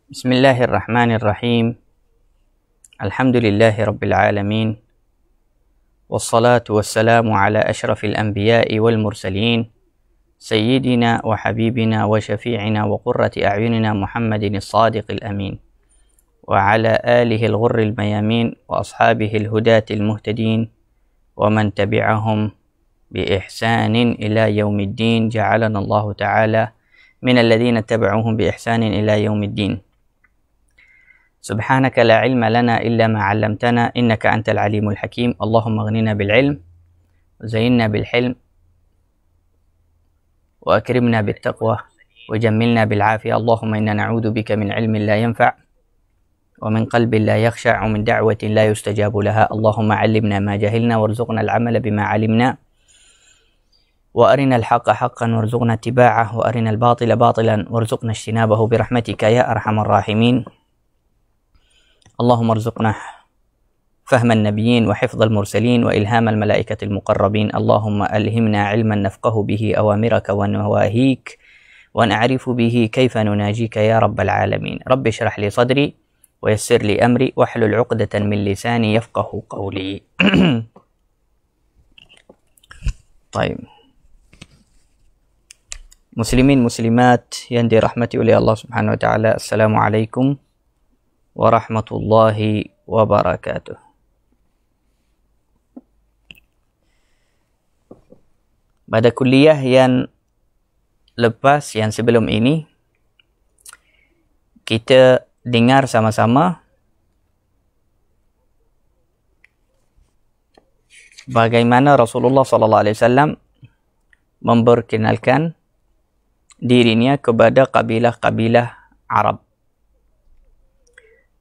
بسم الله الرحمن الرحيم. الحمد لله رب العالمين، والصلاة والسلام على أشرف الأنبياء والمرسلين، سيدنا وحبيبنا وشفيعنا وقرة أعيننا محمد الصادق الأمين، وعلى آله الغر الميامين وأصحابه الهداة المهتدين، ومن تبعهم بإحسان إلى يوم الدين، جعلنا الله تعالى من الذين اتبعوهم بإحسان إلى يوم الدين. سبحانك لا علم لنا إلا ما علمتنا إنك أنت العليم الحكيم. اللهم اغننا بالعلم وزينا بالحلم وأكرمنا بالتقوى وجملنا بالعافية. اللهم إنا نعوذ بك من علم لا ينفع ومن قلب لا يخشع ومن دعوة لا يستجاب لها. اللهم علمنا ما جهلنا وارزقنا العمل بما علمنا، وأرنا الحق حقا وارزقنا اتباعه، وأرنا الباطل باطلا وارزقنا اجتنابه برحمتك يا أرحم الراحمين. اللهم ارزقنا فهم النبيين وحفظ المرسلين وإلهام الملائكة المقربين. اللهم ألهمنا علما نفقه به أوامرك ونواهيك ونعرف به كيف نناجيك يا رب العالمين. رب اشرح لي صدري ويسر لي أمري واحلل عقدة من لساني يفقه قولي. طيب، muslimin muslimat yang dirahmati oleh Allah Subhanahu wa taala, assalamualaikum warahmatullahi wabarakatuh. Pada kuliah yang lepas, yang sebelum ini, kita dengar sama-sama bagaimana Rasulullah SAW memperkenalkan dirinya kepada kabilah-kabilah Arab.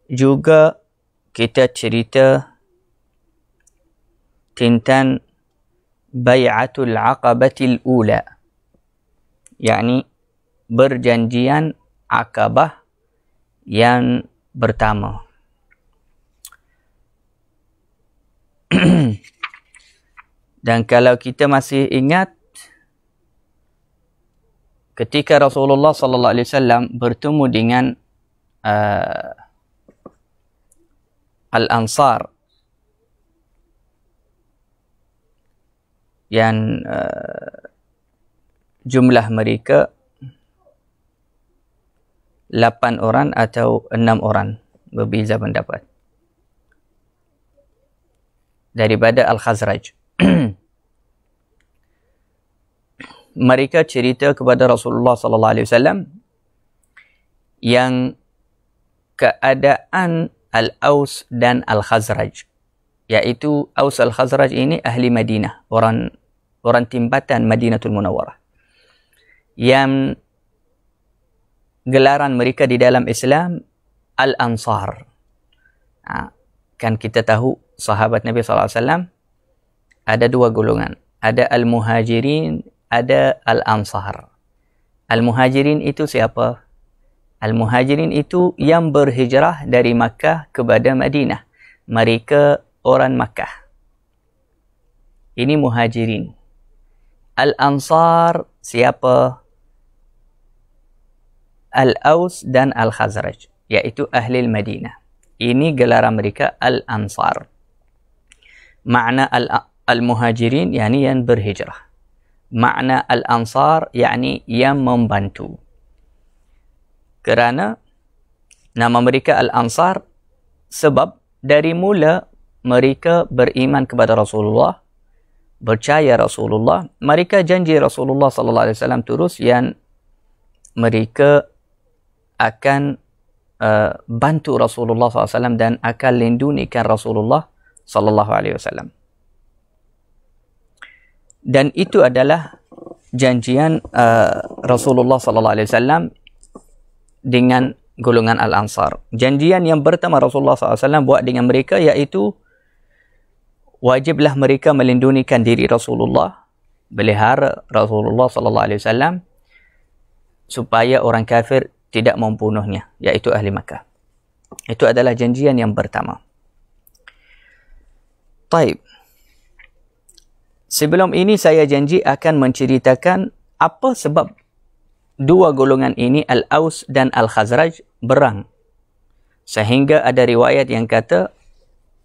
Juga kita cerita tentang Bai'atul Aqabatil Ula, yakni berjanjian Aqabah yang pertama. Dan kalau kita masih ingat, ketika Rasulullah sallallahu alaihi wasallam bertemu dengan Al-Ansar yang jumlah mereka 8 orang atau 6 orang, berbeza pendapat, daripada Al-Khazraj. Mereka cerita kepada Rasulullah sallallahu alaihi wasallam yang keadaan Al-Aus dan Al-Khazraj, yaitu Aus Al-Khazraj ini ahli Madinah, orang timbatan Madinatul Munawwarah, yang gelaran mereka di dalam Islam Al-Ansar. Kan kita tahu sahabat Nabi SAW ada 2 golongan, ada Al-Muhajirin, ada Al-Ansar. Al-Muhajirin itu siapa? Al-Muhajirin itu yang berhijrah dari Makkah kepada Madinah. Mereka orang Makkah. Ini Muhajirin. Al-Ansar siapa? Al-Aus dan Al-Khazraj, yaitu ahli Madinah. Ini gelaran mereka Al-Ansar. Makna Al-Muhajirin yakni yang berhijrah. Makna Al-Ansar yakni yang membantu. Kerana nama mereka Al-Ansar sebab dari mula mereka beriman kepada Rasulullah, percaya Rasulullah, mereka janji Rasulullah sallallahu alaihi wasallam terus yang mereka akan bantu Rasulullah SAW dan akan lindungikan Rasulullah sallallahu alaihi wasallam. Dan itu adalah janjian Rasulullah sallallahu alaihi wasallam dengan golongan Al-Ansar. Janjian yang pertama Rasulullah SAW buat dengan mereka iaitu wajiblah mereka melindungikan diri Rasulullah, pelihara Rasulullah SAW supaya orang kafir tidak membunuhnya, iaitu ahli Makkah. Itu adalah janjian yang pertama. Taib. Sebelum ini saya janji akan menceritakan apa sebab 2 golongan ini, Al-Aus dan Al-Khazraj, berang Sehingga ada riwayat yang kata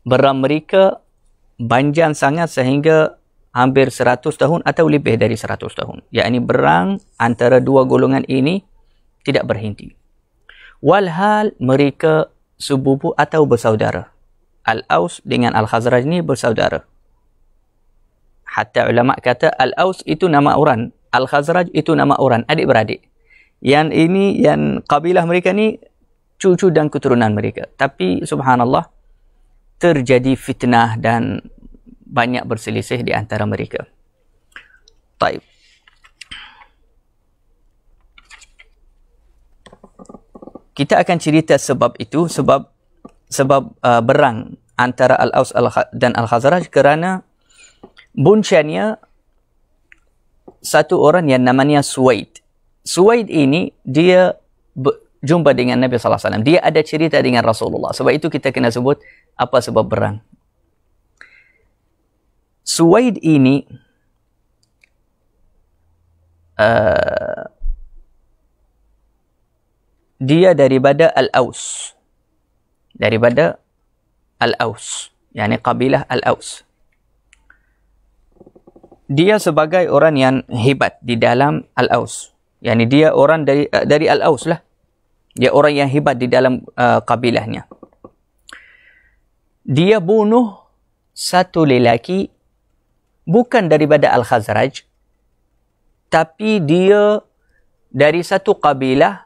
berang mereka panjang sangat sehingga hampir 100 tahun atau lebih dari 100 tahun. Yakni berang antara dua golongan ini tidak berhenti. Walhal mereka sepupu atau bersaudara. Al-Aus dengan Al-Khazraj ini bersaudara. Hatta ulama kata Al-Aus itu nama orang, Al-Khazraj itu nama orang, adik-beradik. Yang ini, yang kabilah mereka ni cucu dan keturunan mereka. Tapi subhanallah, terjadi fitnah dan banyak berselisih di antara mereka. Taib. Kita akan cerita sebab itu, sebab berang antara Al-Aus dan Al-Khazraj kerana buncanya satu orang yang namanya Suwaid. Suwaid ini dia jumpa dengan Nabi sallallahu alaihi wasallam. Dia ada cerita dengan Rasulullah. Sebab itu kita kena sebut apa sebab berang. Suwaid ini dia daripada Al-Aus. Daripada Al-Aus, yakni kabilah Al-Aus. Dia sebagai orang yang hebat di dalam Al-Aus. Yani dia orang dari Al-Aus lah. Dia orang yang hebat di dalam kabilahnya. Dia bunuh satu lelaki bukan daripada Al-Khazraj, tapi dia dari satu kabilah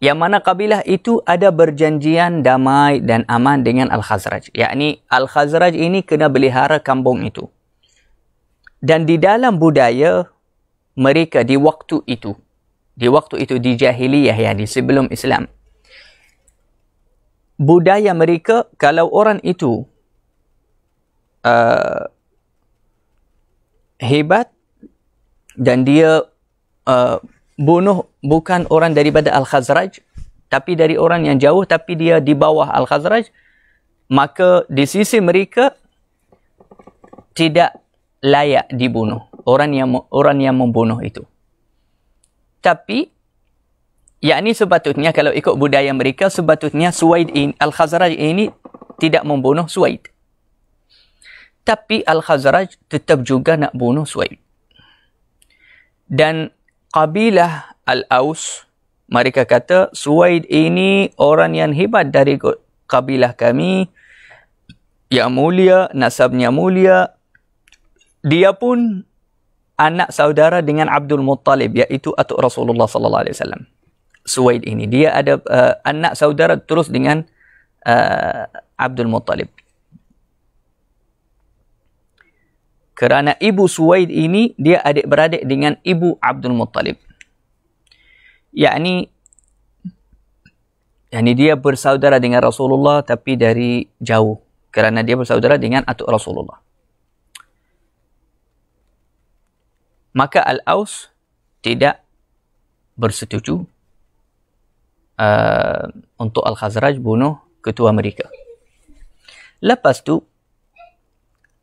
yang mana kabilah itu ada berjanjian damai dan aman dengan Al-Khazraj. Yakni Al-Khazraj ini kena pelihara kampung itu. Dan di dalam budaya mereka di waktu itu di jahiliyah, yani sebelum Islam, budaya mereka kalau orang itu hebat dan dia bunuh bukan orang daripada Al-Khazraj tapi dari orang yang jauh, tapi dia di bawah Al-Khazraj, maka di sisi mereka tidak layak dibunuh orang yang membunuh itu. Tapi yakni sepatutnya kalau ikut budaya mereka, sepatutnya Suwaid ini, Al-Khazraj ini tidak membunuh Suwaid. Tapi Al-Khazraj tetap juga nak bunuh Suwaid. Dan kabilah Al-Aus, mereka kata Suwaid ini orang yang hebat dari kabilah kami, yang mulia, nasabnya mulia. Dia pun anak saudara dengan Abdul Muttalib, iaitu atuk Rasulullah sallallahu alaihi wasallam. Suwaid ini dia ada anak saudara terus dengan Abdul Muttalib. Kerana ibu Suwaid ini dia adik-beradik dengan ibu Abdul Muttalib. Yakni dia bersaudara dengan Rasulullah tapi dari jauh, kerana dia bersaudara dengan atuk Rasulullah. Maka Al-Aus tidak bersetuju untuk Al-Khazraj bunuh ketua mereka. Lepas tu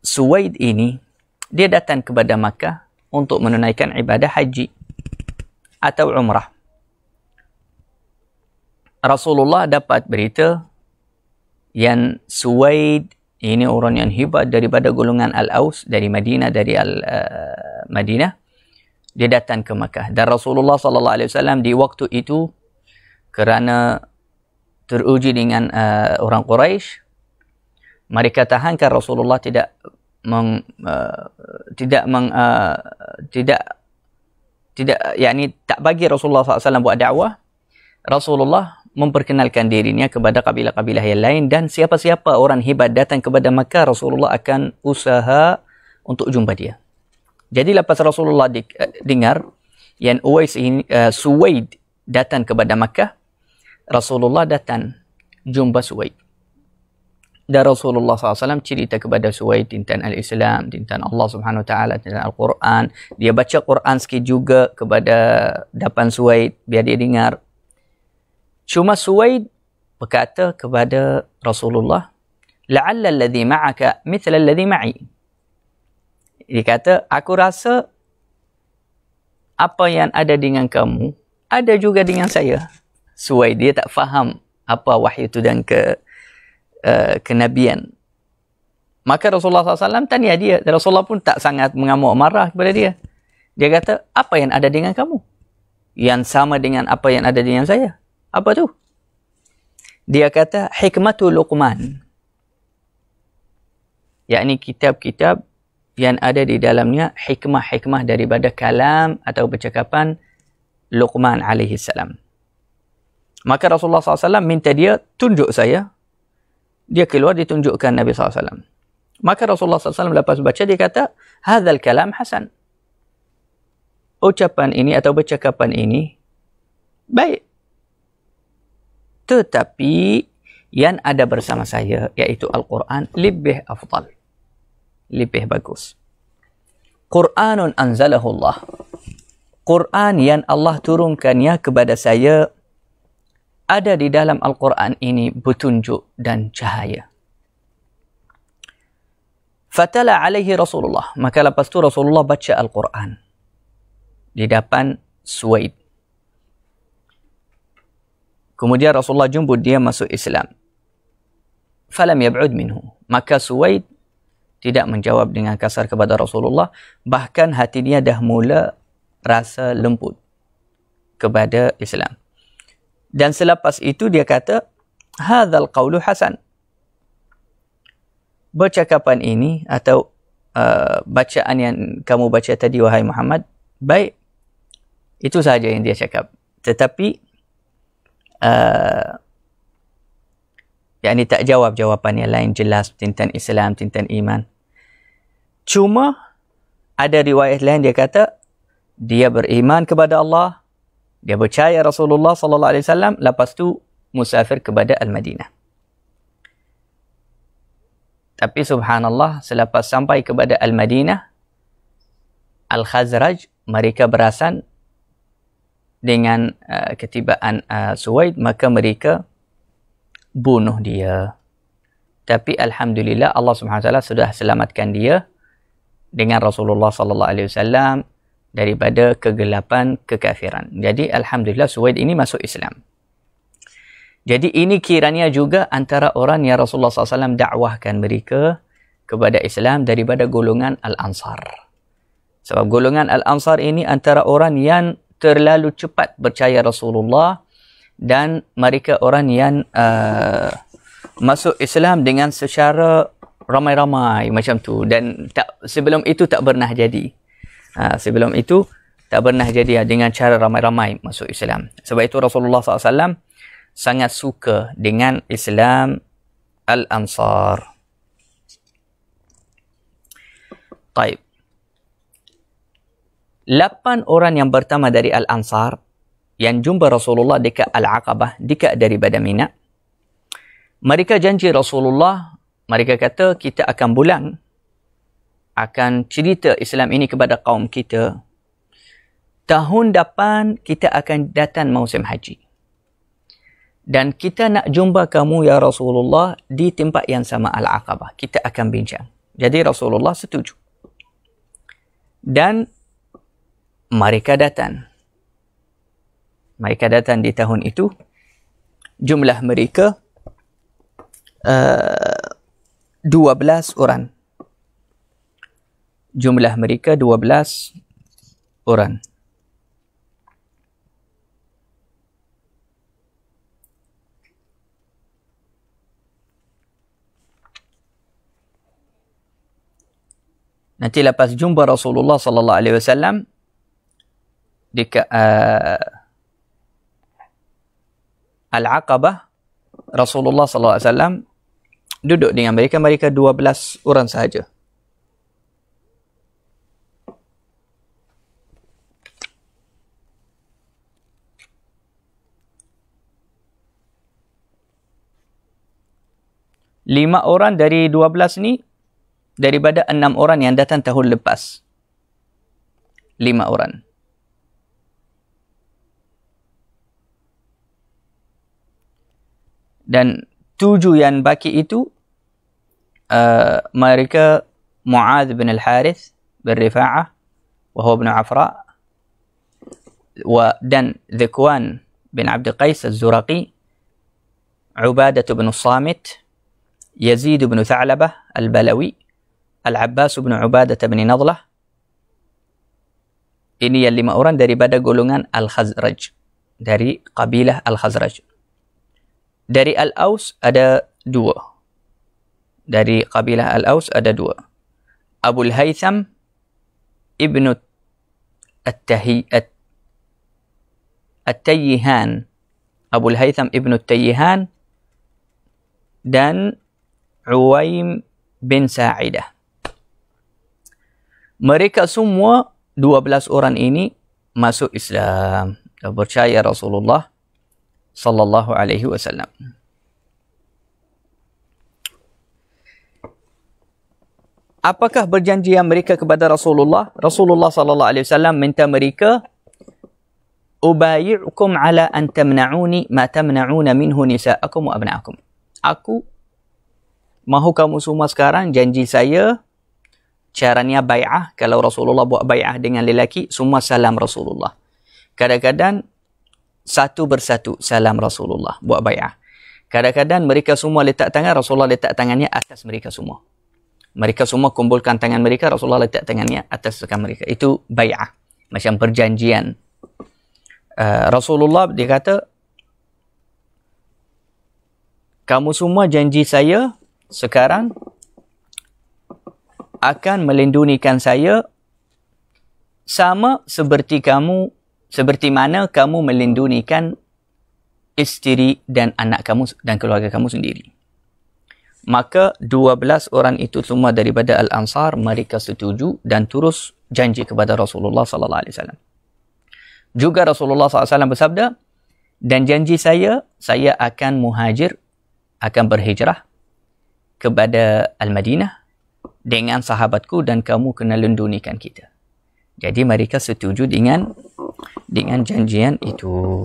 Suwaid ini dia datang kepada Makkah untuk menunaikan ibadah haji atau umrah. Rasulullah dapat berita yang Suwaid ini orang yang hebat daripada golongan Al-Aus dari Madinah, dari Madinah. Dia datang ke Makkah. Dan Rasulullah sallallahu alaihi wasallam di waktu itu kerana teruji dengan orang Quraisy, mereka tahankan Rasulullah tidak yakni tak bagi Rasulullah SAW buat dakwah. Rasulullah memperkenalkan dirinya kepada kabilah-kabilah yang lain, dan siapa-siapa orang hebat datang kepada Makkah, Rasulullah akan usaha untuk jumpa dia. Jadi lepas Rasulullah dengar yang Suwaid datang kepada Makkah, Rasulullah datang jumpa Suwaid. Dan Rasulullah SAW cerita kepada Suwaid tentang Al-Islam, tentang Allah Subhanahu Wa Taala, tentang Al-Quran. Dia baca Quran sikit juga kepada depan Suwaid biar dia dengar. Cuma Suwaid berkata kepada Rasulullah, "La'alla alladhi ma'aka mithla alladhi ma'i." Dia kata, aku rasa apa yang ada dengan kamu ada juga dengan saya. Suwaid dia tak faham apa wahyu itu dan kenabian. Maka Rasulullah SAW tanya dia. Rasulullah pun tak sangat mengamuk marah kepada dia. Dia kata, apa yang ada dengan kamu? Yang sama dengan apa yang ada dengan saya. Apa tu? Dia kata, hikmatul Luqman. Yakni kitab-kitab yang ada di dalamnya hikmah-hikmah daripada kalam atau percakapan Luqman alaihi salam. Maka Rasulullah SAW minta dia tunjuk saya. Dia keluar ditunjukkan Nabi SAW. Maka Rasulullah SAW lepas baca dia kata, hadzal kalam hasan. Ucapan ini atau percakapan ini baik. Tetapi yang ada bersama saya iaitu Al-Quran lebih afdal. Lebih bagus. Quranun anzalahullah. Quran yang Allah turunkannya kepada saya ada di dalam Al-Quran ini petunjuk dan cahaya. Fatala alaihi Rasulullah. Maka lepas tu Rasulullah baca Al-Quran di depan Suwaid. Kemudian Rasulullah jemput dia masuk Islam. Falam yab'ud minhu. Maka Suwaid tidak menjawab dengan kasar kepada Rasulullah. Bahkan hati dia dah mula rasa lembut kepada Islam. Dan selepas itu dia kata, hadzal qawlu hasan. Percakapan ini atau bacaan yang kamu baca tadi wahai Muhammad baik. Itu sahaja yang dia cakap. Tetapi yakni tak jawab jawapan yang lain jelas tentang Islam, tentang iman. Cuma ada riwayat lain dia kata dia beriman kepada Allah, dia percaya Rasulullah sallallahu alaihi wasallam, lepas tu musafir kepada Al-Madinah. Tapi subhanallah, selepas sampai kepada Al-Madinah, Al-Khazraj, mereka berasan dengan ketibaan Suwaid, maka mereka bunuh dia. Tapi alhamdulillah Allah Subhanahu wa taala sudah selamatkan dia dengan Rasulullah sallallahu alaihi wasallam daripada kegelapan kekafiran. Jadi alhamdulillah Suwaid ini masuk Islam. Jadi ini kiranya juga antara orang yang Rasulullah SAW dakwahkan mereka kepada Islam daripada golongan Al-Ansar. Sebab golongan Al-Ansar ini antara orang yang terlalu cepat percaya Rasulullah dan mereka orang yang masuk Islam dengan secara ramai-ramai macam tu. Dan sebelum itu tak pernah jadi. Sebelum itu tak pernah jadi dengan cara ramai-ramai masuk Islam. Sebab itu Rasulullah SAW sangat suka dengan Islam Al-Ansar. Baik. 8 orang yang pertama dari Al-Ansar yang jumpa Rasulullah dekat Al-Aqabah, dekat daripada Mina. Mereka janji Rasulullah, mereka kata kita akan pulang, akan cerita Islam ini kepada kaum kita. Tahun depan kita akan datang musim haji. Dan kita nak jumpa kamu ya Rasulullah di tempat yang sama Al-Aqabah. Kita akan bincang. Jadi Rasulullah setuju. Dan mereka datang. Mereka datang di tahun itu. Jumlah mereka 12 orang. Jumlah mereka 12 orang. Nanti lepas jumpa Rasulullah sallallahu alaihi wasallam di Al-Aqabah, Rasulullah sallallahu alaihi wasallam duduk dengan mereka 12 orang sahaja. Lima orang dari 12 ni daripada 6 orang yang datang tahun lepas. 5 orang. Dan 7 yang baki itu mereka Mu'adz bin Al-Harith bin Rifa'ah wa huwa ibn Afra dan Dhikwan bin Abd Qais Az-Zuraqi Ubadah bin Samit, Yazid bin Tha'labah Al-Balawi, Al-Abbas bin Ubadah bin Nadlah. Ini yang 5 orang daripada golongan Al-Khazraj, dari kabilah Al-Khazraj. Dari Al-Aus ada 2. Dari kabilah Al-Aus ada 2. Abu Al-Haytham ibnu At-Tayyihan, Abu Al-Haytham ibnu At-Tayyihan, dan Uwaim bin Sa'idah. Mereka semua 12 orang ini masuk Islam dan percaya Rasulullah sallallahu alaihi wasallam. Apakah perjanjian mereka kepada Rasulullah? Rasulullah sallallahu alaihi wasallam minta mereka, ubayi'ukum ala an tamna'uni ma tamna'una minhu nisa'akum wa abna'akum. Aku mahu kamu semua sekarang janji saya, caranya bai'ah. Kalau Rasulullah buat bai'ah dengan lelaki, semua salam Rasulullah. Kadang-kadang satu bersatu salam Rasulullah buat bai'ah. Kadang-kadang mereka semua letak tangan, Rasulullah letak tangannya atas mereka semua. Mereka semua kumpulkan tangan mereka, Rasulullah letak tangannya atas tangan mereka. Itu bai'ah, macam perjanjian. Rasulullah dia kata, kamu semua janji saya sekarang akan melindungikan saya sama seperti mana kamu melindungikan isteri dan anak kamu dan keluarga kamu sendiri. Maka 12 orang itu semua daripada Al-Ansar, mereka setuju dan terus janji kepada Rasulullah sallallahu alaihi wasallam. Juga Rasulullah sallallahu alaihi wasallam bersabda, dan janji saya akan muhajir, akan berhijrah kepada Al-Madinah dengan sahabatku dan kamu kena lindungikan kita. Jadi mereka setuju dengan janjian itu.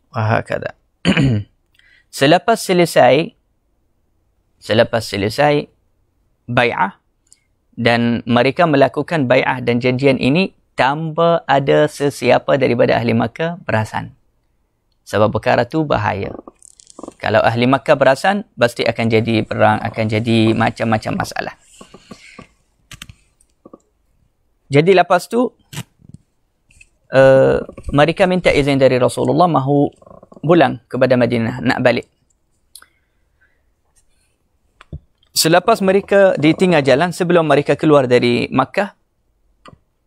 Wahakadha. Selepas selesai bai'ah dan mereka melakukan bai'ah dan janjian ini tanpa ada sesiapa daripada ahli Makkah perasan. Sebab perkara tu bahaya. Kalau ahli Makkah perasan, pasti akan jadi perang, akan jadi macam-macam masalah. Jadi lepas tu mereka minta izin dari Rasulullah mahu pulang kepada Madinah, nak balik. Selepas mereka di tengah jalan, sebelum mereka keluar dari Makkah,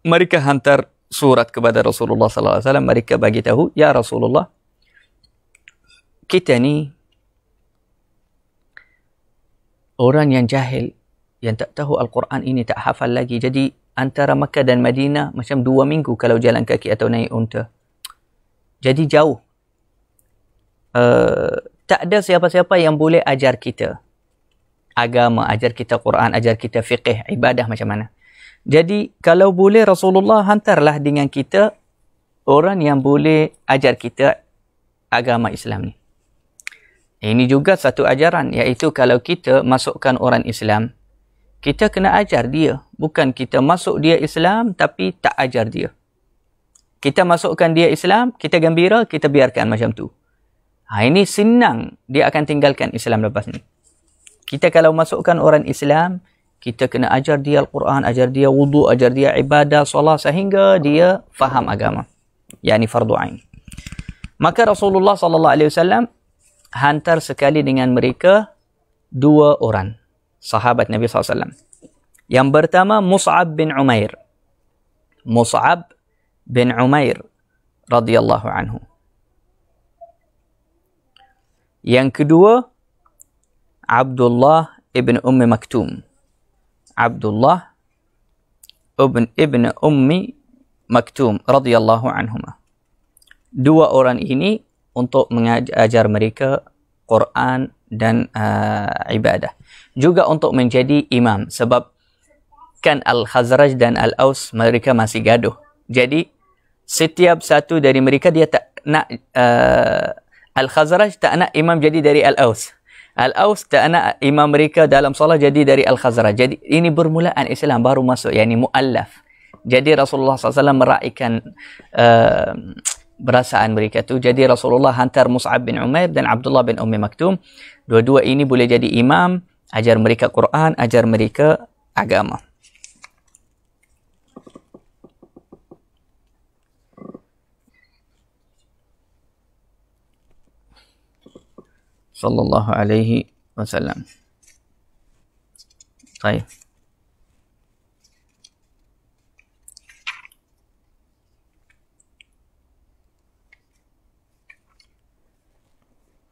mereka hantar surat kepada Rasulullah sallallahu alaihi wasallam. Mereka bagi tahu, ya Rasulullah, kita ni orang yang jahil, yang tak tahu Al-Quran ini, tak hafal lagi. Jadi antara Makkah dan Madinah macam 2 minggu kalau jalan kaki atau naik unta. Jadi jauh. Tak ada siapa-siapa yang boleh ajar kita agama, ajar kita Quran, ajar kita fiqh, ibadah macam mana. Jadi kalau boleh Rasulullah hantarlah dengan kita orang yang boleh ajar kita agama Islam ni. Ini juga satu ajaran, iaitu kalau kita masukkan orang Islam, kita kena ajar dia. Bukan kita masuk dia Islam tapi tak ajar dia. Kita masukkan dia Islam, kita gembira, kita biarkan macam tu. Ini senang dia akan tinggalkan Islam lepas ni. Kita kalau masukkan orang Islam, kita kena ajar dia Al-Quran, ajar dia wudu, ajar dia ibadah, solat sehingga dia faham agama. Yani fardu ain. Maka Rasulullah sallallahu alaihi wasallam hantar sekali dengan mereka 2 orang sahabat Nabi SAW. Yang pertama Mus'ab bin Umair. Mus'ab bin Umair radhiyallahu anhu. Yang kedua Abdullah ibn Ummi Maktum. Abdullah ibn Ummi Maktum radhiyallahu anhuma. 2 orang ini untuk mengajar mereka Quran dan ibadah. Juga untuk menjadi imam. Sebab kan Al-Khazraj dan Al-Aus mereka masih gaduh. Jadi setiap satu dari mereka dia tak nak Al-Khazraj tak nak imam jadi dari Al-Aus. Al-Aus tak nak imam mereka dalam solat jadi dari Al-Khazraj. Jadi ini bermulaan Islam baru masuk, yakni mu'allaf. Jadi Rasulullah SAW meraihkan perasaan mereka tu. Jadi Rasulullah hantar Mus'ab bin Umair dan Abdullah bin Ummi Maktum. Dua-dua ini boleh jadi imam, ajar mereka Quran, ajar mereka agama. Sallallahu alaihi wasallam. Baik.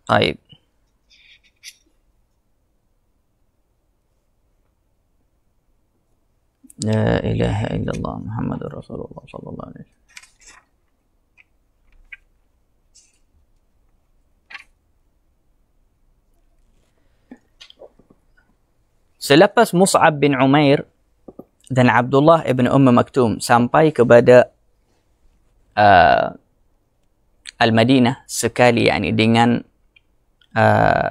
Baik. La ilaha illallah Muhammadur Rasulullah sallallahu alaihi wasallam. Selepas Mus'ab bin Umair dan Abdullah ibn Maktum sampai kepada Al-Madinah sekali, dengan 12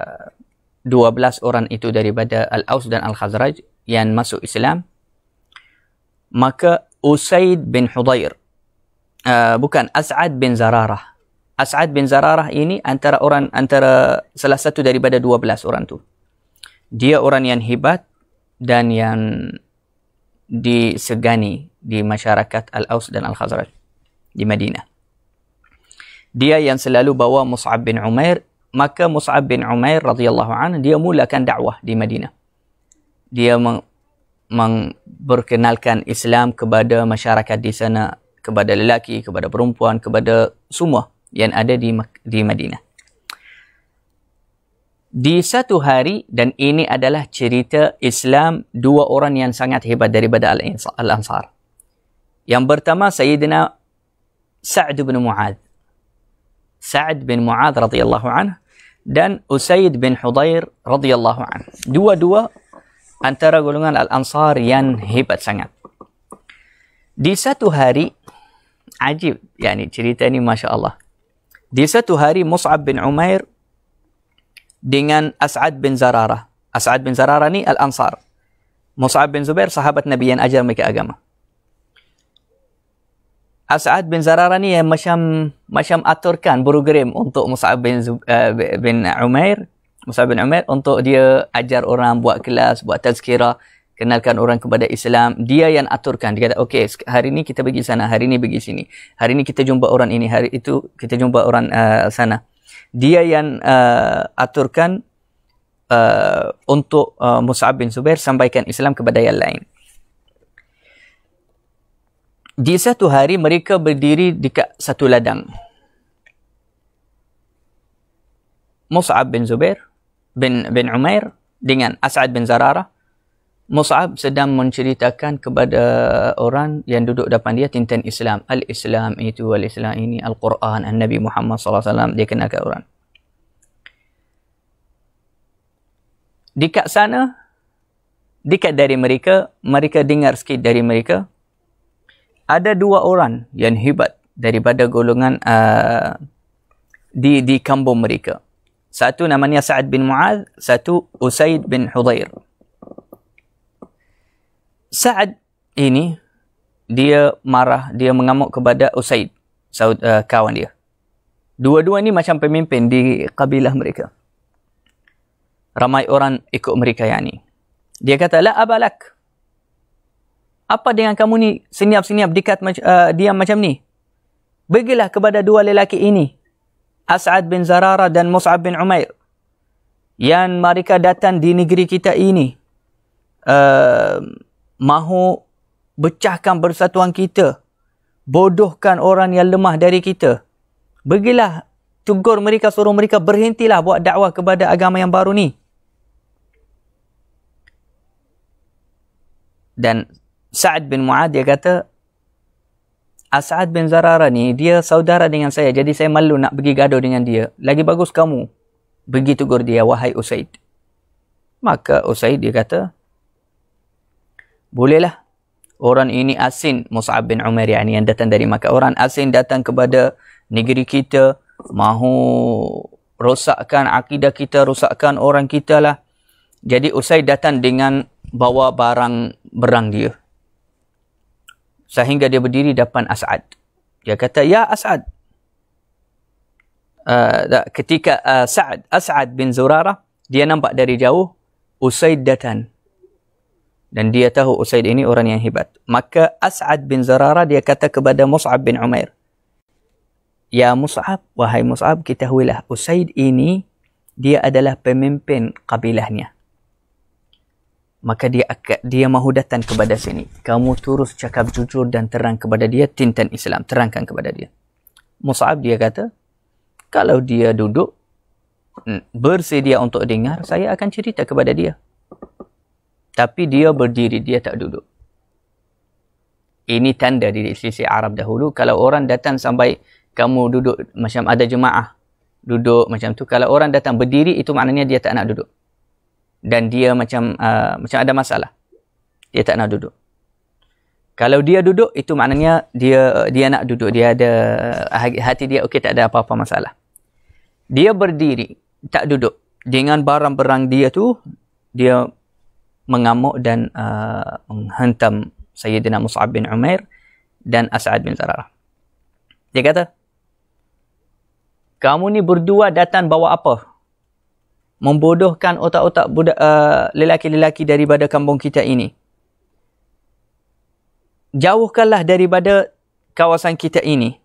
orang itu daripada Al-Aus dan Al-Khazraj yang masuk Islam, maka Usaid bin Hudayr, As'ad bin Zararah. As'ad bin Zararah ini antara salah satu daripada 12 orang tu. Dia orang yang hebat dan yang disegani di masyarakat Al-Aus dan Al-Khazraj di Madinah. Dia yang selalu bawa Mus'ab bin Umair. Maka Mus'ab bin Umair radhiyallahu anhu, dia mulakan dakwah di Madinah. Dia memperkenalkan Islam kepada masyarakat di sana, kepada lelaki, kepada perempuan, kepada semua yang ada di Madinah. Di satu hari, dan ini adalah cerita Islam dua orang yang sangat hebat daripada Al-Ansar. Yang pertama Sayyidina Sa'd bin Mu'adh. Sa'd bin Mu'adh radhiyallahu anhu dan Usaid bin Hudayr radhiyallahu anhu. Dua-dua antara golongan Al-Ansar yang hebat sangat. Di satu hari, ajib, cerita ni Masya Allah. Di satu hari Mus'ab bin Umair dengan As'ad bin Zararah. As'ad bin Zararah ni Al-Ansar. Mus'ab bin Zubair sahabat Nabi yang ajar mereka agama. As'ad bin Zararah ni yang macam aturkan program untuk Mus'ab bin Umair. Mus'ab bin Umair untuk dia ajar orang, buat kelas, buat tazkirah, kenalkan orang kepada Islam. Dia yang aturkan. Dia kata, okey, hari ni kita pergi sana, hari ni pergi sini. Hari ni kita jumpa orang ini, hari itu kita jumpa orang sana. Dia yang aturkan untuk Mus'ab bin Zubair sampaikan Islam kepada yang lain. Di satu hari mereka berdiri dekat satu ladang. Mus'ab bin Zubair bin Umair dengan As'ad bin Zararah. Mus'ab sedang menceritakan kepada orang yang duduk depan dia tentang Islam. Al-Islam itu, Al-Islam ini, Al-Quran, Nabi Muhammad SAW. Dia kenalkan orang. Dekat sana, dekat dari mereka, mereka dengar sikit dari mereka, ada dua orang yang hebat daripada golongan di kampung mereka. Satu namanya Sa'ad bin Mu'adh, satu Usaid bin Hudayr. Sa'ad ini, dia marah, dia mengamuk kepada Usaid, kawan dia. Dua-dua ni macam pemimpin di kabilah mereka. Ramai orang ikut mereka yang ni. Dia kata, la abalak. Apa dengan kamu ni senyap-senyap dekat diam macam ni? Pergilah kepada dua lelaki ini, As'ad bin Zararah dan Mus'ab bin Umair, yang mereka datang di negeri kita ini, mahu pecahkan persatuan kita, bodohkan orang yang lemah dari kita. Pergilah tegur mereka, suruh mereka berhentilah buat dakwah kepada agama yang baru ni. Dan Sa'ad bin Mu'adh dia kata, As'ad bin Zararah ni, dia saudara dengan saya, jadi saya malu nak pergi gaduh dengan dia. Lagi bagus kamu pergi tegur dia, wahai Usaid. Maka Usaid dia kata, bolehlah. Orang ini asing, Mus'ab bin Umair yang datang dari Makkah. Orang asing datang kepada negeri kita, mahu rosakkan akidah kita, rosakkan orang kita lah. Jadi Usaid datang dengan bawa barang dia. Sehingga dia berdiri depan As'ad. Dia kata, "Ya As'ad." Ketika As'ad bin Zurarah, dia nampak dari jauh Usaid datang. Dan dia tahu Usaid ini orang yang hebat. Maka As'ad bin Zurarah dia kata kepada Mus'ab bin Umair, "Ya Mus'ab, wahai Mus'ab, ketahuilah Usaid ini dia adalah pemimpin kabilahnya. Maka dia mahu datang kepada sini. Kamu terus cakap jujur dan terang kepada dia tentang Islam. Terangkan kepada dia." Mus'ab dia kata, "Kalau dia duduk, bersedia untuk dengar, saya akan cerita kepada dia. Tapi dia berdiri, dia tak duduk." Ini tanda di sisi Arab dahulu. Kalau orang datang sampai kamu duduk, macam ada jemaah duduk macam tu. Kalau orang datang berdiri, itu maknanya dia tak nak duduk. Dan dia macam ada masalah. Dia tak nak duduk. Kalau dia duduk, itu maknanya dia nak duduk. Dia ada hati dia okey, tak ada apa-apa masalah. Dia berdiri, tak duduk. Dengan barang-barang dia tu, dia mengamuk dan menghantam Sayyidina Mus'ab bin Umair dan As'ad bin Zurarah. Dia kata, "Kamu ni berdua datang bawa apa? Membodohkan otak-otak lelaki-lelaki daripada kampung kita ini. Jauhkanlah daripada kawasan kita ini.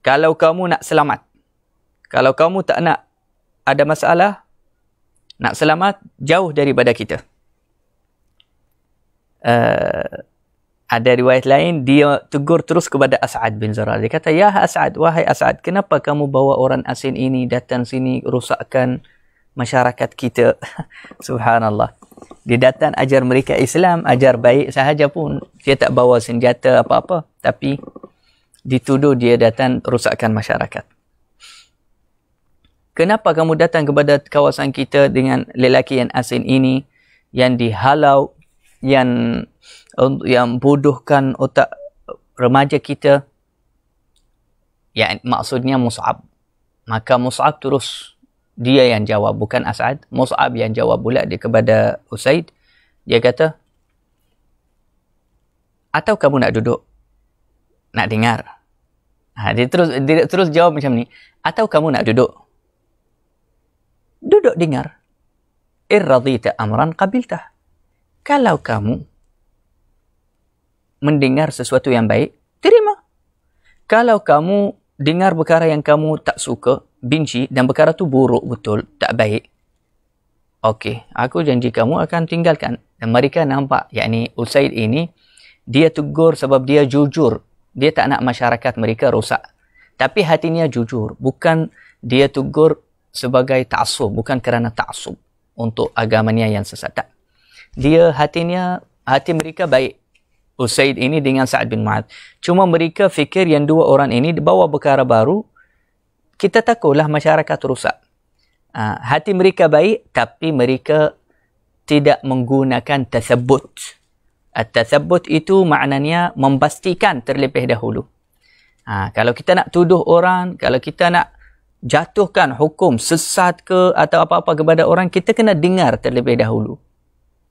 Kalau kamu nak selamat. Kalau kamu tak nak ada masalah, nak selamat, jauh daripada kita." Ada riwayat lain, dia tegur terus kepada As'ad bin Zurarah. Dia kata, "Ya As'ad, wahai As'ad, kenapa kamu bawa orang asing ini datang sini, rusakkan masyarakat kita?" Subhanallah. Dia datang ajar mereka Islam, ajar baik sahaja pun. Dia tak bawa senjata apa-apa. Tapi dituduh dia datang rusakkan masyarakat. "Kenapa kamu datang kepada kawasan kita dengan lelaki yang asing ini, yang dihalau, yang bodohkan otak remaja kita?" Ya, maksudnya Mus'ab. Maka Mus'ab terus dia yang jawab, bukan As'ad. Mus'ab yang jawab pula dia kepada Usaid. Dia kata, "Atau kamu nak duduk? Nak dengar?" Dia terus jawab macam ni. "Atau kamu nak duduk? Duduk dengar. Irradita amran qabiltah." Kalau kamu mendengar sesuatu yang baik, terima. Kalau kamu dengar perkara yang kamu tak suka, benci, dan perkara tu buruk betul, tak baik, okey, aku janji kamu akan tinggalkan. Dan mereka nampak, yakni Usaid ini, dia tegur sebab dia jujur. Dia tak nak masyarakat mereka rosak. Tapi hatinya jujur. Bukan dia tegur sebagai ta'asub, bukan kerana ta'asub untuk agamanya yang sesat. Tak. Dia hati mereka baik. Usaid ini dengan Sa'ad bin Mu'adz. Cuma mereka fikir yang dua orang ini bawa perkara baru, kita takutlah masyarakat rusak. Hati mereka baik, tapi mereka tidak menggunakan tathabbut. Tathabbut itu maknanya memastikan terlebih dahulu. Kalau kita nak tuduh orang, kalau kita nak jatuhkan hukum sesat ke atau apa-apa kepada orang, kita kena dengar terlebih dahulu.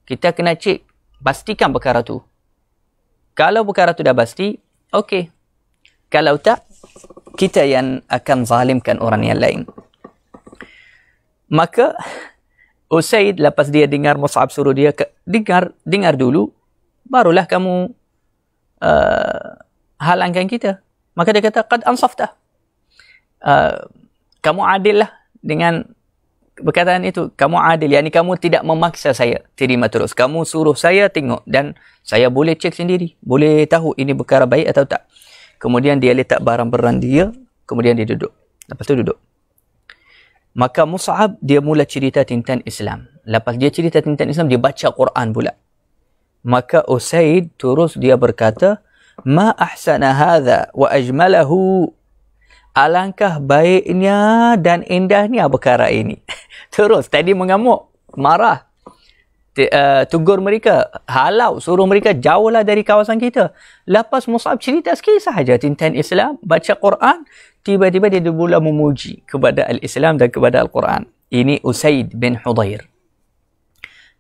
Kita kena cek, pastikan perkara tu. Kalau perkara tu dah pasti, okey. Kalau tak, kita yang akan zalimkan orang yang lain. Maka Usaid lepas dia dengar Mus'ab suruh dia dengar dulu, barulah kamu halangkan kita. Maka dia kata, "Qad ansafta." Kamu adil lah dengan perkataan itu. Kamu adil, yakni kamu tidak memaksa saya terima terus. Kamu suruh saya tengok dan saya boleh cek sendiri, boleh tahu ini perkara baik atau tak. Kemudian dia letak barang-barang dia, kemudian dia duduk. Lepas tu duduk. Maka Mus'ab dia mula cerita tentang Islam. Lepas dia cerita tentang Islam, dia baca Quran pula. Maka Usaid terus dia berkata, "Ma ahsana hadha wa ajmalahu." Alangkah baiknya dan indahnya perkara ini. Terus tadi mengamuk, marah, tegur mereka, halau, suruh mereka jauhlah dari kawasan kita. Lepas Mus'ab cerita sikit sahaja tentang Islam, baca Quran, tiba-tiba dia mula memuji kepada Al-Islam dan kepada Al-Quran. Ini Usaid bin Hudayr.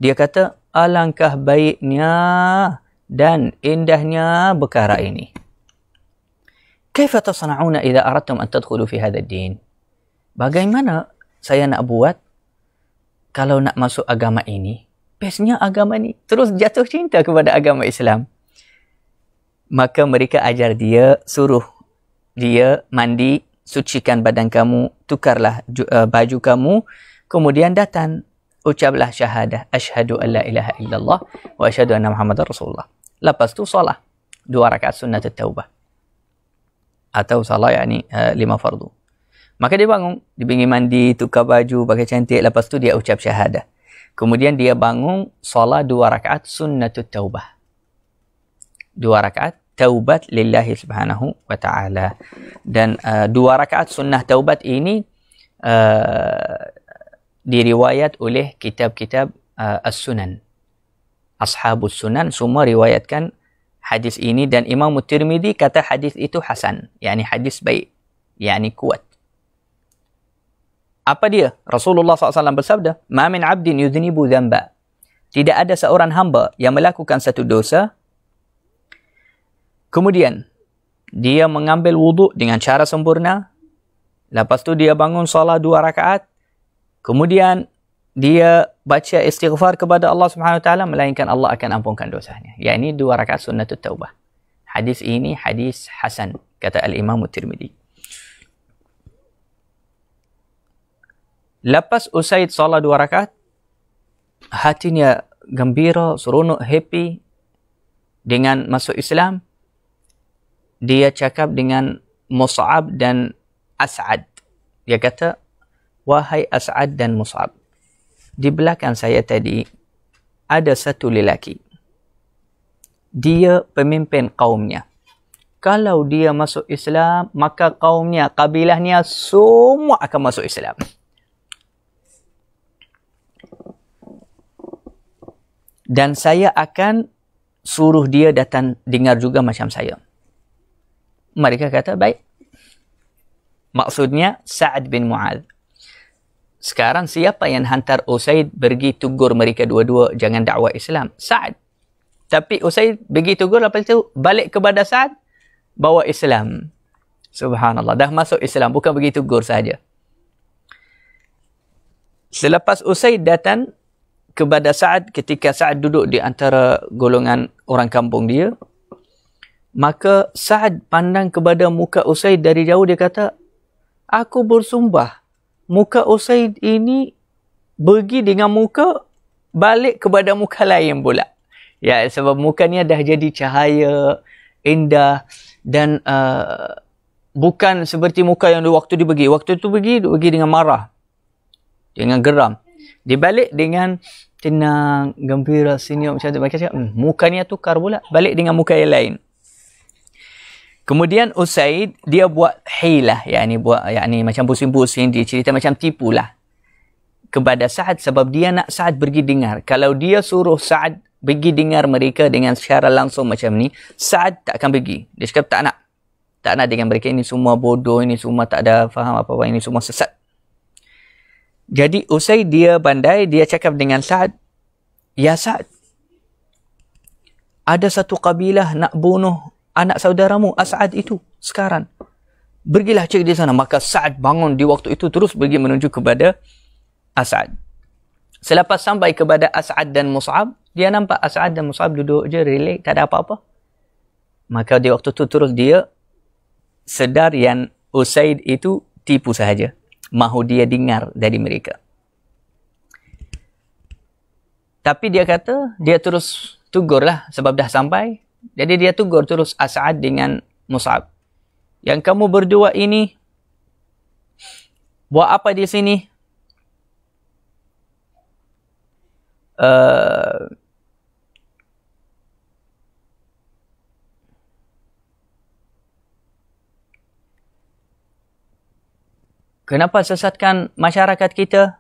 Dia kata, alangkah baiknya dan indahnya perkara ini. Kaifa tasna'una idza aradtum an tadkhulu fi hadha ad-din? Bagaimana saya nak buat kalau nak masuk agama ini? Bestnya agama ni. Terus jatuh cinta kepada agama Islam. Maka mereka ajar dia, suruh dia mandi, sucikan badan kamu, tukarlah baju kamu, kemudian datang, ucaplah syahadah, asyhadu an la ilaha illallah wa asyhadu anna Muhammadar Rasulullah. Lepas tu solat 2 rakaat sunnat taubah. Atau salat yakni 5 fardu. Maka dia bangun, dia pergi mandi, tukar baju, pakai cantik, lepas tu dia ucap syahadah. Kemudian dia bangun solat 2 rakaat sunnatut taubah. 2 rakaat taubat lillahi subhanahu wa ta'ala. Dan 2 rakaat sunnah taubat ini diriwayat oleh kitab-kitab as-sunan. Ashabus sunan semua riwayatkan hadis ini, dan Imam Tirmidzi kata hadis itu hasan, yakni hadis baik, yakni kuat. Apa dia? Rasulullah SAW bersabda, "Ma min 'abdin yudhnibu dhanba." Tidak ada seorang hamba yang melakukan satu dosa, kemudian dia mengambil wuduk dengan cara sempurna, lepas tu dia bangun solat 2 rakaat, kemudian dia baca istighfar kepada Allah Subhanahu Wa Taala, melainkan Allah akan ampunkan dosanya. Yakni 2 rakaat sunnatut taubah. Hadis ini hadis hasan, kata Al-Imam Tirmidzi. Lepas Usaid solat 2 rakaat, hatinya gembira, seronok, happy dengan masuk Islam. Dia cakap dengan Mus'ab dan As'ad. Dia kata, "Wahai As'ad dan Mus'ab, di belakang saya tadi ada satu lelaki. Dia pemimpin kaumnya. Kalau dia masuk Islam, maka kaumnya, kabilahnya semua akan masuk Islam. Dan saya akan suruh dia datang dengar juga macam saya." Mereka kata, baik. Maksudnya Sa'ad bin Mu'adz. Sekarang siapa yang hantar Usaid pergi tegur mereka dua-dua jangan dakwah Islam? Sa'ad. Tapi Usaid pergi tegur, lepas itu balik kepada Sa'ad, bawa Islam. Subhanallah, dah masuk Islam, bukan pergi tegur saja. Selepas Usaid datang kepada Sa'ad, ketika Sa'ad duduk di antara golongan orang kampung dia, maka Sa'ad pandang kepada muka Usaid dari jauh, dia kata, "Aku bersumpah, muka Usaid ini pergi dengan muka, balik kepada muka lain pula." Ya, sebab mukanya dah jadi cahaya, indah, dan bukan seperti muka yang waktu dia pergi. Waktu tu pergi dengan marah, dengan geram. Dia balik dengan tenang, gembira, senyum macam tu. Mereka cakap, mukanya tukar pula, balik dengan muka yang lain. Kemudian Usaid, dia buat hilah, yakni macam pusing-pusing, dia cerita macam tipulah kepada Sa'ad, sebab dia nak Sa'ad pergi dengar. Kalau dia suruh Sa'ad pergi dengar mereka dengan secara langsung macam ni, Sa'ad tak akan pergi. Dia cakap tak nak dengan mereka, ini semua bodoh, ini semua tak ada faham apa-apa, ini semua sesat. Jadi Usaid dia pandai, dia cakap dengan Sa'ad, "Ya Sa'ad, ada satu kabilah nak bunuh anak saudaramu As'ad itu sekarang. Pergilah cek di sana." Maka Sa'ad bangun di waktu itu, terus pergi menuju kepada As'ad. Selepas sampai kepada As'ad dan Mus'ab, dia nampak As'ad dan Mus'ab duduk je, relax, tak ada apa-apa. Maka di waktu itu terus dia sedar yang Usaid itu tipu sahaja. Mahu dia dengar dari mereka. Tapi dia kata, dia terus tugurlah sebab dah sampai. Jadi dia tegur terus As'ad dengan Mus'ab. "Yang kamu berdua ini buat apa di sini? Kenapa sesatkan masyarakat kita?"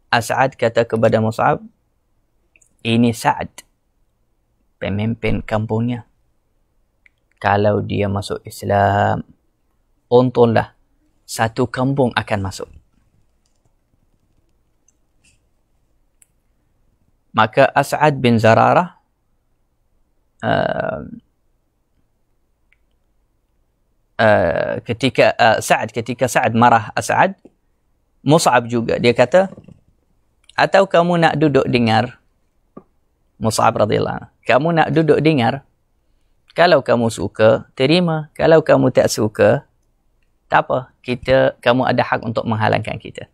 As'ad kata kepada Mus'ab, "Ini Sa'ad, pemimpin kampungnya. Kalau dia masuk Islam, untunglah satu kampung akan masuk." Maka As'ad bin Zararah uh, ketika Sa'ad marah As'ad, Mus'ab juga dia kata, atau kamu nak duduk dengar, Mus'ab radhiyallahu anhu, kamu nak duduk dengar, kalau kamu suka terima, kalau kamu tak suka tak apa, kamu ada hak untuk menghalangkan kita.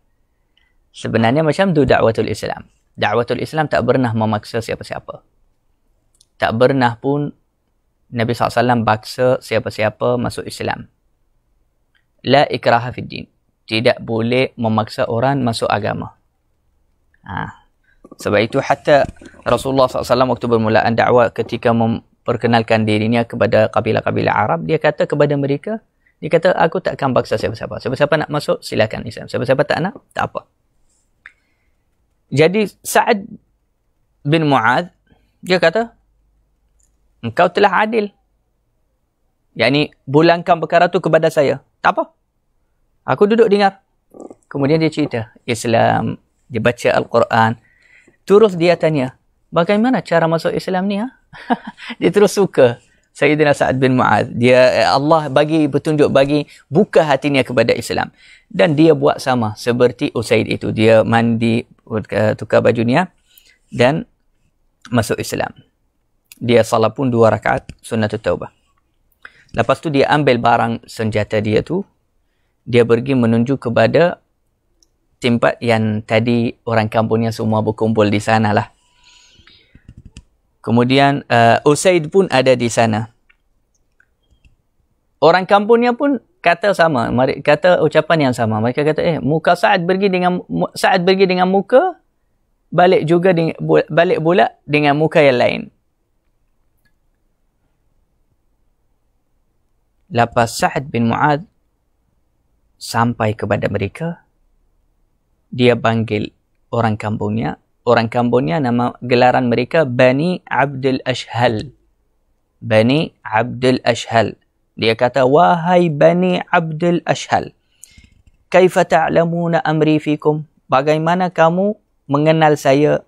Sebenarnya macam tu dakwatul Islam. Dakwatul Islam tak pernah memaksa siapa-siapa. Tak pernah pun Nabi SAW baksa siapa-siapa masuk Islam. La ikraha fid din. Tidak boleh memaksa orang masuk agama. Sebab itu hatta Rasulullah SAW waktu bermulaan dakwah, ketika memperkenalkan dirinya kepada kabilah-kabilah Arab, dia kata kepada mereka, dia kata, aku takkan paksa siapa-siapa. Siapa-siapa nak masuk, silakan Islam. Siapa-siapa tak nak, tak apa. Jadi Sa'ad bin Mu'adh, dia kata, engkau telah adil. yakni bulangkan perkara tu kepada saya. Tak apa. Aku duduk dengar. Kemudian dia cerita Islam, dia baca Al-Quran. Terus dia tanya, bagaimana cara masuk Islam ni? Dia terus suka Sayyidina Sa'ad bin Mu'adh. Dia, Allah bagi petunjuk, bagi buka hatinya kepada Islam. Dan dia buat sama seperti Usaid itu. Dia mandi, tukar bajunya dan masuk Islam. Dia salat pun 2 rakaat sunnatul taubah. Lepas tu dia ambil barang senjata dia tu. Dia pergi menuju kepada tempat yang tadi orang kampungnya semua berkumpul di sana lah. Kemudian Usaid pun ada di sana. Orang kampungnya pun kata sama, kata ucapan yang sama. Mereka kata, muka Sa'ad pergi dengan muka, balik pula dengan muka yang lain. Lepas Sa'ad bin Mu'adh sampai kepada mereka, dia panggil orang kampungnya. Orang kampungnya nama gelaran mereka Bani Abdul Ashhal. Bani Abdul Ashhal. Dia kata, wahai Bani Abdul Ashhal, kaifa ta'lamuna amri fikum? Bagaimana kamu mengenal saya?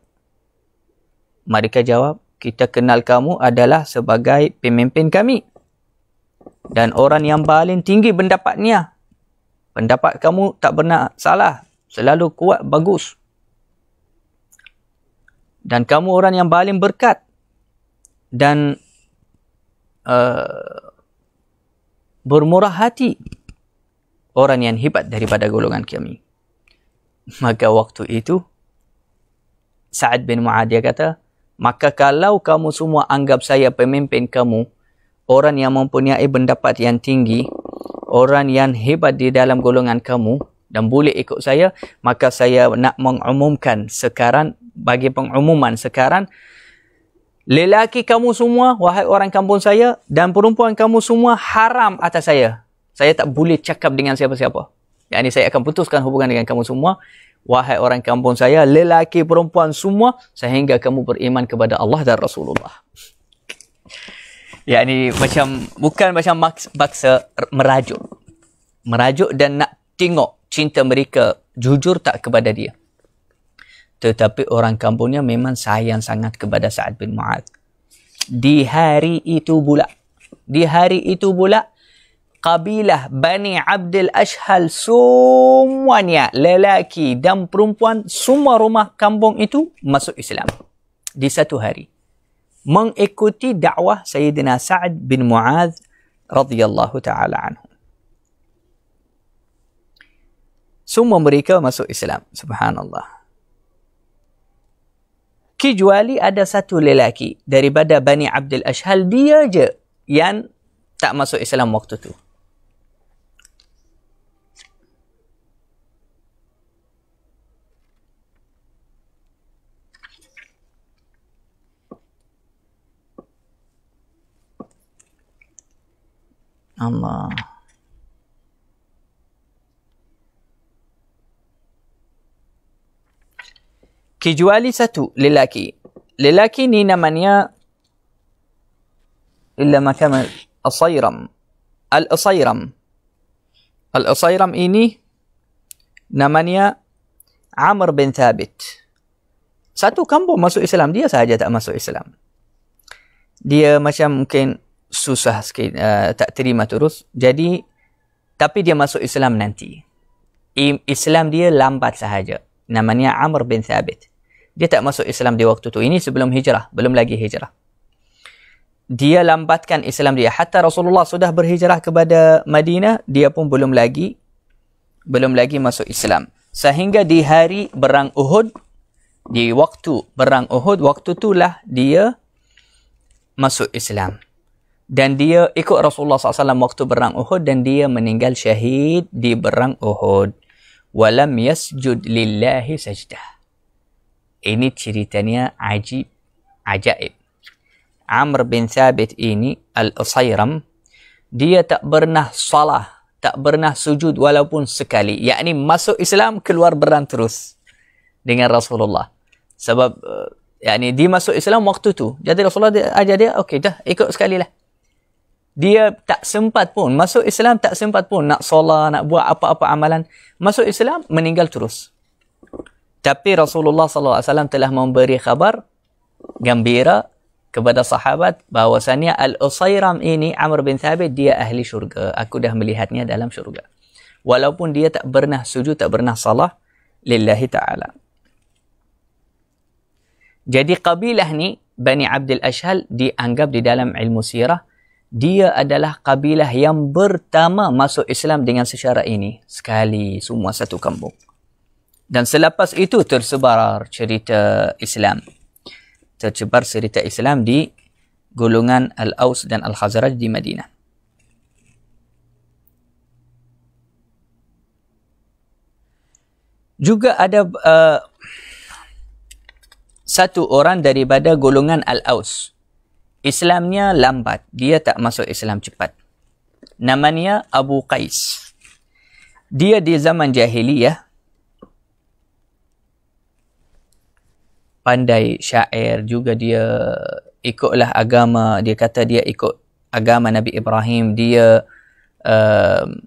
Mereka jawab, kita kenal kamu adalah sebagai pemimpin kami. Dan orang yang paling tinggi pendapatnya. Pendapat kamu tak pernah salah. Selalu kuat, bagus. Dan kamu orang yang paling berkat. Dan bermurah hati. Orang yang hebat daripada golongan kami. Maka waktu itu, Sa'ad bin Mu'adh dia kata, maka kalau kamu semua anggap saya pemimpin kamu, orang yang mempunyai pendapat yang tinggi, orang yang hebat di dalam golongan kamu dan boleh ikut saya, maka saya nak mengumumkan sekarang, bagi pengumuman sekarang, lelaki kamu semua, wahai orang kampung saya, dan perempuan kamu semua haram atas saya. Saya tak boleh cakap dengan siapa-siapa. Yakni saya akan putuskan hubungan dengan kamu semua, wahai orang kampung saya, lelaki perempuan semua, sehingga kamu beriman kepada Allah dan Rasulullah. Yakni macam, bukan macam baksa, merajuk dan nak tengok cinta mereka jujur tak kepada dia. Tetapi orang kampungnya memang sayang sangat kepada Sa'ad bin Mu'adh. Di hari itu pula kabilah Bani Abdul Ashhal semuanya, lelaki dan perempuan, semua rumah kampung itu masuk Islam di satu hari, mengikuti dakwah Sayyidina Sa'ad bin Mu'adh radhiyallahu ta'ala anhu. Semua mereka masuk Islam. Subhanallah. Kecuali ada satu lelaki daripada Bani Abdul Ashhal, dia je yang tak masuk Islam waktu tu. Allah. Kecuali satu lelaki. Lelaki ni namanya illa makam Al-Usayram. Al-Usayram ini namanya Amr bin Thabit. Satu kampung masuk Islam, dia sahaja tak masuk Islam. dia macam mungkin susah sikit, tak terima terus. Jadi, tapi dia masuk Islam nanti. Islam dia lambat sahaja. Namanya Amr bin Thabit. Dia tak masuk Islam di waktu tu. Ini sebelum hijrah, belum lagi hijrah. Dia lambatkan Islam dia. Hatta Rasulullah sudah berhijrah kepada Madinah, dia pun belum lagi masuk Islam. Sehingga di hari perang Uhud, di waktu perang Uhud, waktu itulah dia masuk Islam. Dan dia ikut Rasulullah SAW waktu perang Uhud dan dia meninggal syahid di perang Uhud. Walam yasjud lillahi sajdah. Ini ceritanya ajaib. Amr bin Thabit ini, Al-Usayram, dia tak pernah salah, tak pernah sujud walaupun sekali. Yakni masuk Islam, keluar perang terus dengan Rasulullah. Sebab yakni dia masuk Islam waktu tu. Jadi Rasulullah ajar dia, okey dah, ikut sekali lah. Dia tak sempat pun, masuk Islam tak sempat pun nak solat, nak buat apa-apa amalan. Masuk Islam, meninggal terus. Tapi Rasulullah SAW telah memberi khabar gembira kepada sahabat bahawasanya Al-Usayram ini, Amr bin Thabit, dia ahli syurga. Aku dah melihatnya dalam syurga. Walaupun dia tak pernah sujud, tak pernah salah lillahi ta'ala. Jadi kabilah ni, Bani Abdul Ashhal, dianggap di dalam ilmu sirah, dia adalah kabilah yang pertama masuk Islam dengan secara ini. Sekali, semua satu kampung. Dan selepas itu tersebar cerita Islam. Tersebar cerita Islam di golongan Al-Aus dan Al-Khazraj di Madinah. Juga ada satu orang daripada golongan Al-Aus. Islamnya lambat. Dia tak masuk Islam cepat. Namanya Abu Qais. Dia di zaman jahiliyah pandai syair, juga dia ikutlah agama. Dia kata dia ikut agama Nabi Ibrahim. Dia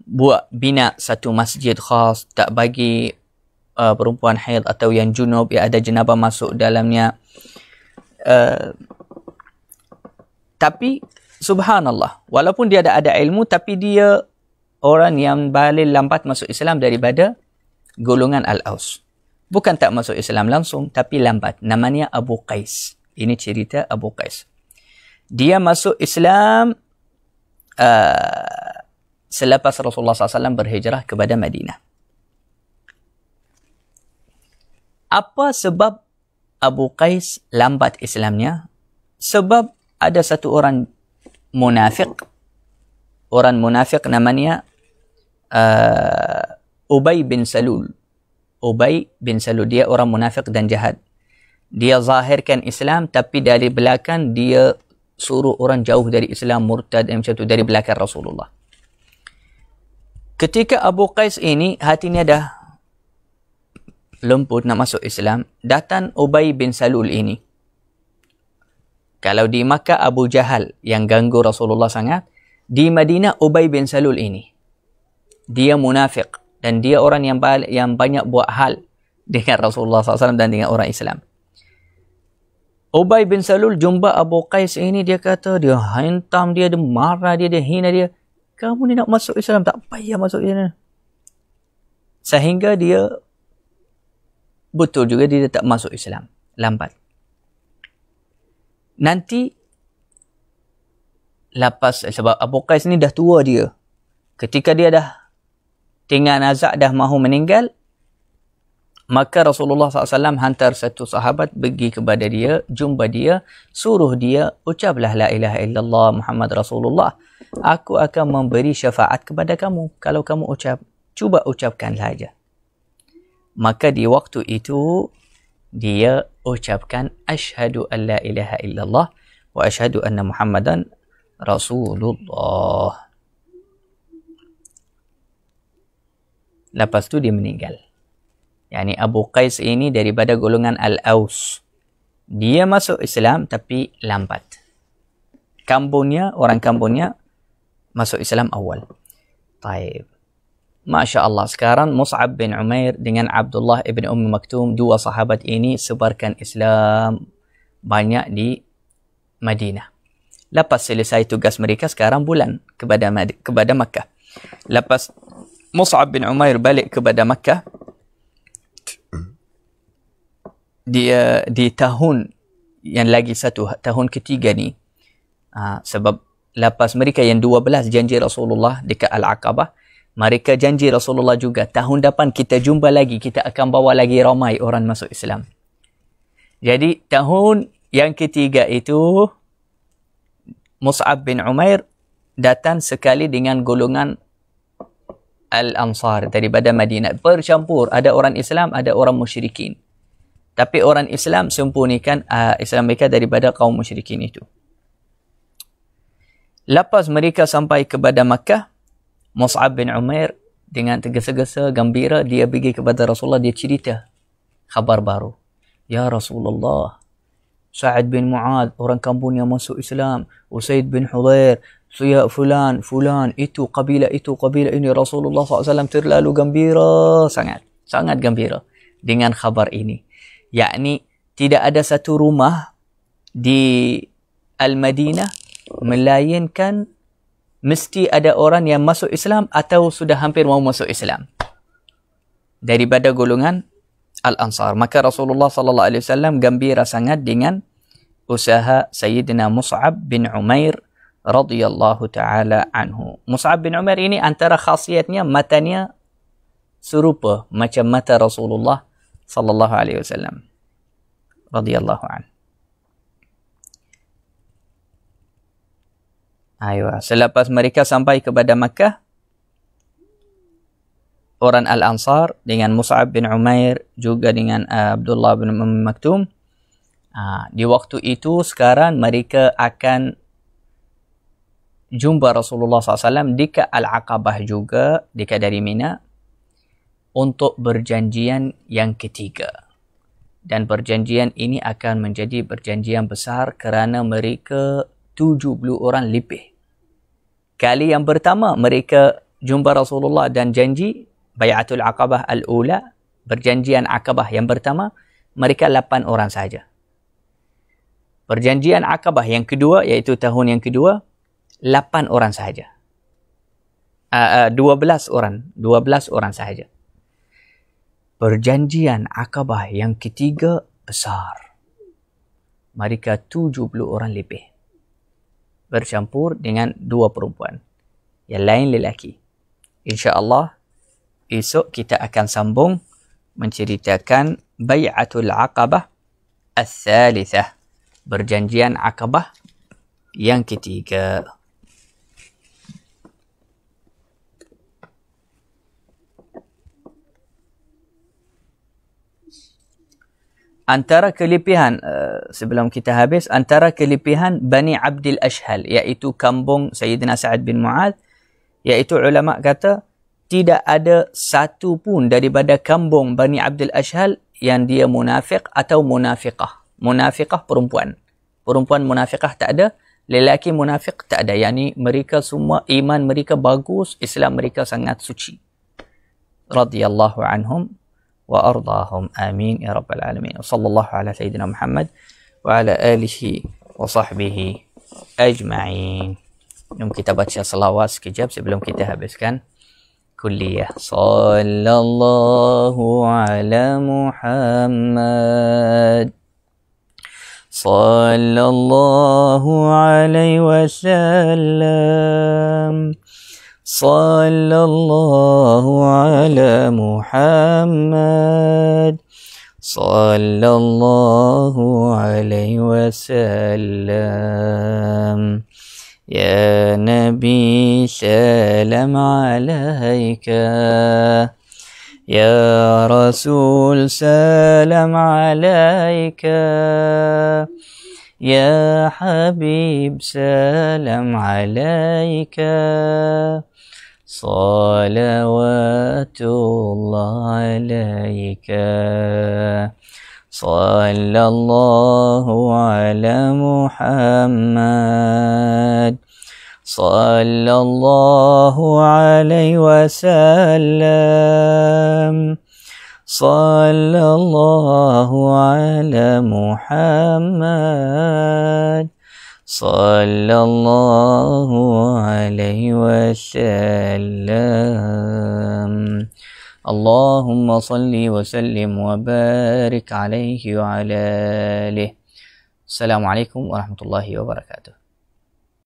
buat bina satu masjid khas, tak bagi perempuan haid atau yang junub, yang ada jenabah masuk dalamnya. Tapi subhanallah, walaupun dia ada ilmu, tapi dia orang yang paling lambat masuk Islam daripada golongan Al-Aus. Bukan tak masuk Islam langsung, tapi lambat. Namanya Abu Qais. Ini cerita Abu Qais. Dia masuk Islam selepas Rasulullah SAW berhijrah kepada Madinah. Apa sebab Abu Qais lambat Islamnya? Sebab ada satu orang munafik. Orang munafik namanya Ubay bin Salul. Ubay bin Salul, dia orang munafik dan jahat. Dia zahirkan Islam, tapi dari belakang dia suruh orang jauh dari Islam, murtad macam tu, dari belakang Rasulullah. Ketika Abu Qais ini hatinya dah lemput nak masuk Islam, datang Ubay bin Salul ini. Kalau di Makkah Abu Jahal yang ganggu Rasulullah sangat, di Madinah Ubay bin Salul ini, dia munafik. Dan dia orang yang banyak buat hal dengan Rasulullah SAW dan dengan orang Islam. Ubay bin Salul jumpa Abu Qais ini, dia kata, dia hentam dia, dia marah dia hina dia. Kamu ni nak masuk Islam, tak payah masuk Islam. Sehingga dia, betul juga dia tak masuk Islam. Lambat. Nanti, lepas, sebab Abu Qais ni dah tua dia. Ketika dia dah tinggal nazak, dah mahu meninggal, maka Rasulullah SAW hantar satu sahabat pergi kepada dia, jumpa dia, suruh dia, ucaplah la ilaha illallah Muhammad Rasulullah. Aku akan memberi syafaat kepada kamu. Kalau kamu ucap, cuba ucapkanlah saja. Maka di waktu itu, dia ucapkan, Ashhadu an la ilaha illallah wa ashhadu anna Muhammadan Rasulullah. Lepas tu dia meninggal. Yani Abu Qais ini daripada golongan Al-Aus. Dia masuk Islam tapi lambat. Orang kampungnya masuk Islam awal. Taib. Masya Allah, sekarang Mus'ab bin Umair dengan Abdullah ibn Maktum, dua sahabat ini sebarkan Islam banyak di Madinah. Lepas selesai tugas mereka, sekarang bulan kepada Makkah. Lepas Mus'ab bin Umair balik kepada Makkah, dia di tahun yang lagi satu, tahun ketiga ni, sebab lepas mereka yang 12 janji Rasulullah dekat Al-Aqabah, mereka janji Rasulullah juga, tahun depan kita jumpa lagi, kita akan bawa lagi ramai orang masuk Islam. Jadi tahun yang ketiga itu, Mus'ab bin Umair datang sekali dengan golongan Al-Ansar daripada Madinah. Bercampur, ada orang Islam, ada orang musyrikin. Tapi orang Islam sembunyikan Islam mereka daripada kaum musyrikin itu. Lepas mereka sampai kepada Makkah, Mus'ab bin Umair dengan tergesa-gesa, gembira, dia pergi kepada Rasulullah, dia cerita khabar baru. Ya Rasulullah, Sa'ad bin Mu'adh, orang kampung yang masuk Islam, Usaid bin Hudhair, fulan, itu kabilah ini. Rasulullah SAW terlalu gembira, sangat gembira dengan khabar ini. Yakni tidak ada satu rumah di Al-Madinah melainkan mesti ada orang yang masuk Islam atau sudah hampir mau masuk Islam daripada golongan Al-Ansar. Maka Rasulullah SAW gembira sangat dengan usaha Sayyidina Mus'ab bin Umair radhiyallahu ta'ala anhu. Mus'ab bin Umair ini antara khasiatnya, matanya serupa macam mata Rasulullah sallallahu alaihi wasallam radhiyallahu anhu. Selepas mereka sampai kepada Makkah, orang Al-Ansar dengan Mus'ab bin Umair juga dengan Abdullah bin Maktum, di waktu itu sekarang mereka akan jumpa Rasulullah SAW dekat Al-Aqabah juga, dekat dari Mina, untuk perjanjian yang ketiga. Dan perjanjian ini akan menjadi perjanjian besar kerana mereka 70 orang lebih. Kali yang pertama mereka jumpa Rasulullah dan janji, Bayatul Aqabah Al-Ula, perjanjian Aqabah yang pertama, mereka 8 orang saja. Perjanjian Aqabah yang kedua, iaitu tahun yang kedua, 8 orang sahaja. 12 orang sahaja. Perjanjian Aqabah yang ketiga besar. Mereka 70 orang lebih. Bercampur dengan 2 perempuan. Yang lain lelaki. InsyaAllah, esok kita akan sambung menceritakan Bay'atul Aqabah Al-Thalithah. Perjanjian Aqabah yang ketiga. Antara kelebihan, sebelum kita habis, antara kelebihan Bani Abdil Ashhal, iaitu kampung Sayyidina Sa'ad bin Mu'adh, iaitu ulama kata tidak ada satu pun daripada kampung Bani Abdil Ashhal yang dia munafik atau munafiqah. Munafiqah perempuan. Perempuan munafiqah tak ada, lelaki munafik tak ada. Yani mereka semua iman mereka bagus, Islam mereka sangat suci. Radhiyallahu anhum wa ardahum, amin ya rabbal alamin. Sallallahu ala sayyidina Muhammad wa ala alihi wa sahbihi ajma'in. Jom kita baca salawat sekejap sebelum kita habiskan kuliah. Sallallahu ala Muhammad, sallallahu alaihi wasallam, sallallahu ala Muhammad, sallallahu alaihi wasallam. Ya Nabi salam alaika, ya Rasul salam alaika, ya Habib salam alaika. Salawatullah alaika, sallallahu ala Muhammad, sallallahu alaihi wasallam, sallallahu ala Muhammad, sallallahu alaihi wasallam. Allahumma salli wa sallim wa barik alaihi wa ala alihi. Assalamualaikum warahmatullahi wabarakatuh.